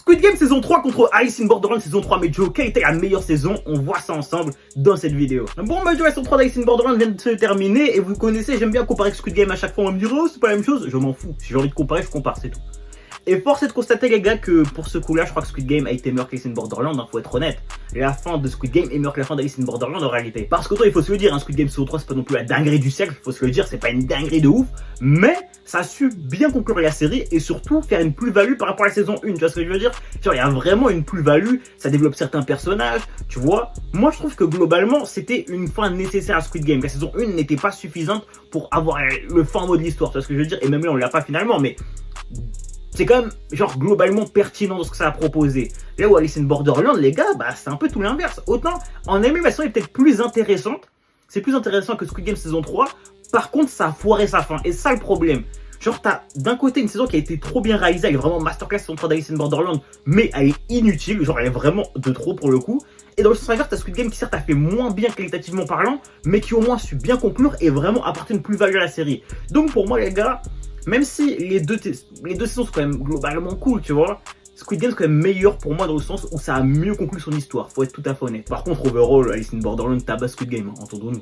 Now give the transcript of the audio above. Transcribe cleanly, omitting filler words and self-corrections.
Squid Game saison 3 contre Alice in Borderland saison 3, mais Joe, quelle était la meilleure saison? On voit ça ensemble dans cette vidéo. Bon, bah, la saison 3 d'Alice in Borderland vient de se terminer, et vous connaissez, j'aime bien comparer Squid Game à chaque fois. On va me dire, oh, c'est pas la même chose, je m'en fous. Si j'ai envie de comparer, je compare, c'est tout. Et force est de constater, les gars, que pour ce coup-là, je crois que Squid Game a été meilleur qu'Alice in Borderland, hein, faut être honnête. La fin de Squid Game est meilleure que la fin d'Alice in Borderland en réalité. Parce qu'autant il faut se le dire, hein, Squid Game saison 3 c'est pas non plus la dinguerie du siècle, faut se le dire, c'est pas une dinguerie de ouf, mais ça a su bien conclure la série et surtout faire une plus-value par rapport à la saison 1, tu vois ce que je veux dire? Genre il y a vraiment une plus-value, ça développe certains personnages, tu vois. Moi je trouve que globalement c'était une fin nécessaire à Squid Game. La saison 1 n'était pas suffisante pour avoir le fin mot de l'histoire, tu vois ce que je veux dire? Et même là on l'a pas finalement, mais c'est quand même genre globalement pertinent dans ce que ça a proposé. Là où Alice in Borderland, les gars, bah c'est un peu tout l'inverse. Autant en animation elle est peut-être plus intéressante, c'est plus intéressant que Squid Game saison 3, par contre ça a foiré sa fin, et ça le problème. Genre t'as d'un côté une saison qui a été trop bien réalisée, elle est vraiment masterclass saison 3 d'Alice in Borderland, mais elle est inutile, genre elle est vraiment de trop pour le coup. Et dans le sens inverse, t'as Squid Game qui certes a fait moins bien qualitativement parlant, mais qui au moins su bien conclure et vraiment apporter une plus-value à la série. Donc pour moi les gars, même si les deux saisons sont quand même globalement cool, tu vois, Squid Game est quand même meilleur pour moi dans le sens où ça a mieux conclu son histoire, faut être tout à fait honnête. Par contre, overall, Alice in Borderland tabasse Squid Game, hein, entendons-nous.